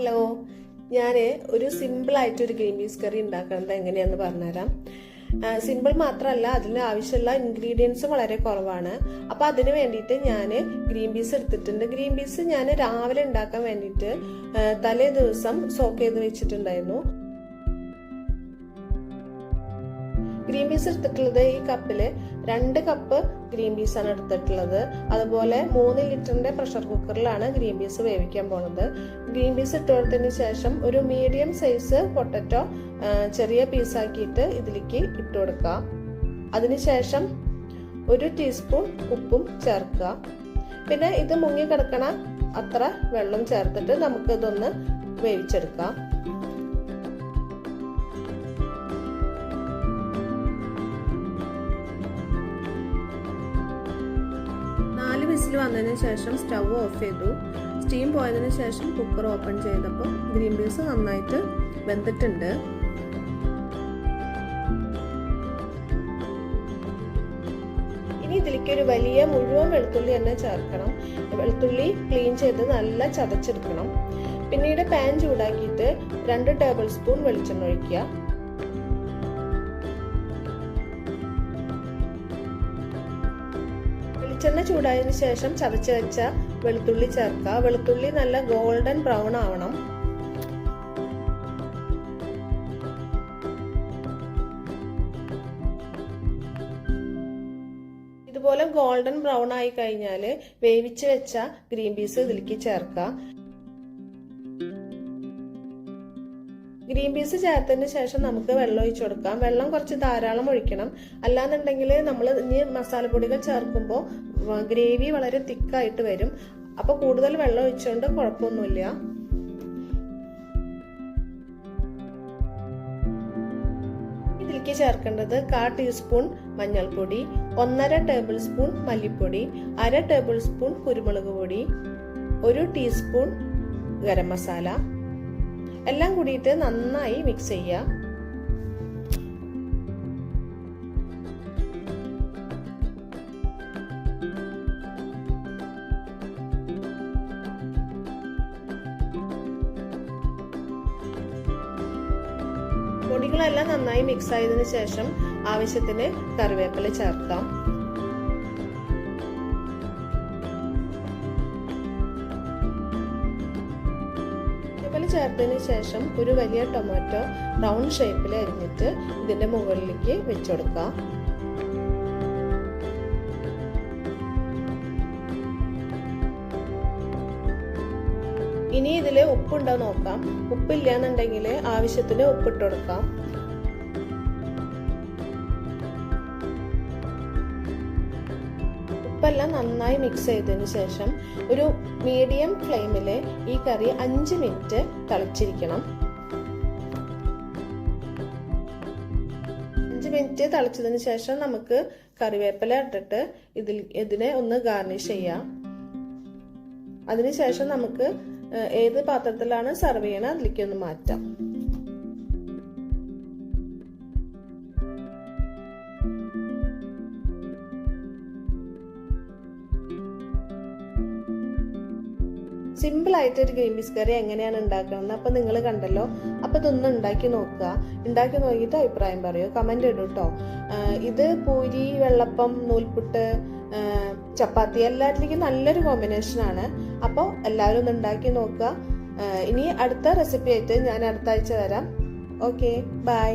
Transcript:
Hello, ഞാൻ ഒരു സിമ്പിളായിട്ടൊരു green peas കറി ഉണ്ടാക്കുന്നത് എങ്ങനെയാണെന്ന് പറഞ്ഞുതരാം. സിമ്പിൾ മാത്രമല്ല, അതിന് ആവശ്യമുള്ള ഇൻഗ്രീഡിയൻസും വളരെ കുറവാണ്. അപ്പോൾ അതിന് വേണ്ടിയിട്ട് ഞാൻ ഗ്രീൻ പീസ് എടുത്തിട്ടുണ്ട്. ഗ്രീൻ പീസ് ഞാൻ രാവിലെ ഉണ്ടാക്കാൻ വേണ്ടിയിട്ട് തലേ ദിവസം സോക്ക് ചെയ്ത് വെച്ചിട്ടുണ്ടായിരുന്നു. ഗ്രീൻ പീസ് എടുത്തിട്ടുള്ളത് ഈ കപ്പില് 2 കപ്പ് ഗ്രീൻ പീസ് ആണ് എടുത്തിട്ടുള്ളത്. അതുപോലെ 3 ലിറ്ററിന്റെ പ്രഷർ കുക്കറിലാണ് ഗ്രീൻ പീസ് വേവിക്കാൻ പോണത്. ഗ്രീൻ പീസ് ഇട്ട് കൊടുത്തതിന് ശേഷം ഒരു മീഡിയം സൈസ് പൊട്ടറ്റോ ചെറിയ പീസാക്കിയിട്ട് ഇതിലേക്ക് ഇട്ട് കൊടുക്കുക. അതിനുശേഷം 1 ടീസ്പൂൺ ഉപ്പും ചേർക്കുക. പിന്നെ ഇത് മുങ്ങി കിടക്കണ അത്ര വെള്ളം ചേർത്തിട്ട് നമുക്ക് ഇതൊന്ന് വേവിച്ചെടുക്കാം. 4 വിസിൽ വന്നതിന് ശേഷം സ്റ്റവ് ഓഫ് ചെയ്തു. സ്റ്റീം പോയതിനു ശേഷം കുക്കർ ഓപ്പൺ ചെയ്തപ്പോൾ ഗ്രീൻ പീസ് നന്നായിട്ട് വെന്തിട്ടുണ്ട്. ഇനി ഇതിലേക്ക് ഒരു വലിയ മുഴുവൻ വെളുത്തുള്ളി തന്നെ ചേർക്കണം. വെളുത്തുള്ളി ക്ലീൻ ചെയ്ത് നല്ല ചതച്ചെടുക്കണം. പിന്നീട് പാൻ ചൂടാക്കിയിട്ട് 2 ടേബിൾ സ്പൂൺ വെളിച്ചെണ്ണ ഒഴിക്കുക. വെളിച്ചെണ്ണ ചൂടായതിനു ശേഷം ചതച്ച് വെച്ച വെളുത്തുള്ളി ചേർക്കുക. വെളുത്തുള്ളി നല്ല ഗോൾഡൻ ബ്രൗൺ ആവണം. ഇതുപോലെ ഗോൾഡൻ ബ്രൗൺ ആയി കഴിഞ്ഞാൽ വേവിച്ച് വെച്ച ഗ്രീൻ പീസ് ഇതിലേക്ക് ചേർക്കുക. ഗ്രീൻ പീസ് ചേർത്തതിന് ശേഷം നമുക്ക് വെള്ളം ഒഴിച്ചു കൊടുക്കാം. വെള്ളം കുറച്ച് ധാരാളം ഒഴിക്കണം. അല്ലാന്നുണ്ടെങ്കിൽ നമ്മൾ ഇനി മസാലപ്പൊടികൾ ചേർക്കുമ്പോൾ ഗ്രേവി വളരെ തിക്കായിട്ട് വരും. അപ്പൊ കൂടുതൽ വെള്ളം ഒഴിച്ചുകൊണ്ട് കുഴപ്പമൊന്നുമില്ല. ഇതിലേക്ക് ചേർക്കേണ്ടത് 1/4 ടീസ്പൂൺ മഞ്ഞൾപ്പൊടി, 1.5 ടേബിൾ സ്പൂൺ മല്ലിപ്പൊടി, 1/2 ടേബിൾ സ്പൂൺ കുരുമുളക് പൊടി, 1 ടീസ്പൂൺ ഗരം മസാല എല്ലാം കൂടിയിട്ട് നന്നായി മിക്സ് ചെയ്യുക. പൊടികളെല്ലാം നന്നായി മിക്സ് ആയതിനു ശേഷം ആവശ്യത്തിന് കറിവേപ്പില ചേർക്കാം. ചേർത്തതിന് ശേഷം ഒരു വലിയ ടൊമാറ്റോ റൗണ്ട് ഷേപ്പിൽ അരിഞ്ഞിട്ട് ഇതിന്റെ മുകളിലേക്ക് വെച്ചുകൊടുക്കുക. ഇനി ഇതില് ഉപ്പുണ്ടോ നോക്കാം. ഉപ്പില്ലാന്നുണ്ടെങ്കിൽ ആവശ്യത്തിന് ഉപ്പിട്ട് കൊടുക്കാം. ഉപ്പെല്ലാം നന്നായി മിക്സ് ചെയ്തതിന് ശേഷം ഒരു മീഡിയം ഫ്ലെയിമിൽ ഈ കറി 5 മിനിറ്റ് തിളച്ചിരിക്കണം. 5 മിനിറ്റ് തിളച്ചതിന് ശേഷം നമുക്ക് കറിവേപ്പില ഇട്ടിട്ട് ഇതിനെ ഒന്ന് ഗാർണിഷ് ചെയ്യാം. അതിനുശേഷം നമുക്ക് ഏത് പാത്രത്തിലാണ് സെർവ് ചെയ്യണത് അതിലേക്ക് ഒന്ന് മാറ്റാം. സിമ്പിൾ ആയിട്ട് ഒരു ഗ്രീൻ പീസ് കറി എങ്ങനെയാണ് ഉണ്ടാക്കുന്നത് അപ്പൊ നിങ്ങൾ കണ്ടല്ലോ. അപ്പൊ ഇതൊന്ന് ഉണ്ടാക്കി നോക്കുക. ഉണ്ടാക്കി നോക്കിയിട്ട് അഭിപ്രായം പറയൂ, കമന്റ് ഇടൂ കേട്ടോ. ഇത് പൂരി, വെള്ളപ്പം, നൂൽപുട്ട്, ചപ്പാത്തി എല്ലാത്തിലേക്കും നല്ലൊരു കോമ്പിനേഷൻ ആണ്. അപ്പോൾ എല്ലാവരും ഒന്ന് ഉണ്ടാക്കി നോക്കുക. ഇനി അടുത്ത റെസിപ്പി ആയിട്ട് ഞാൻ അടുത്ത ആഴ്ച വരാം. Okay, by.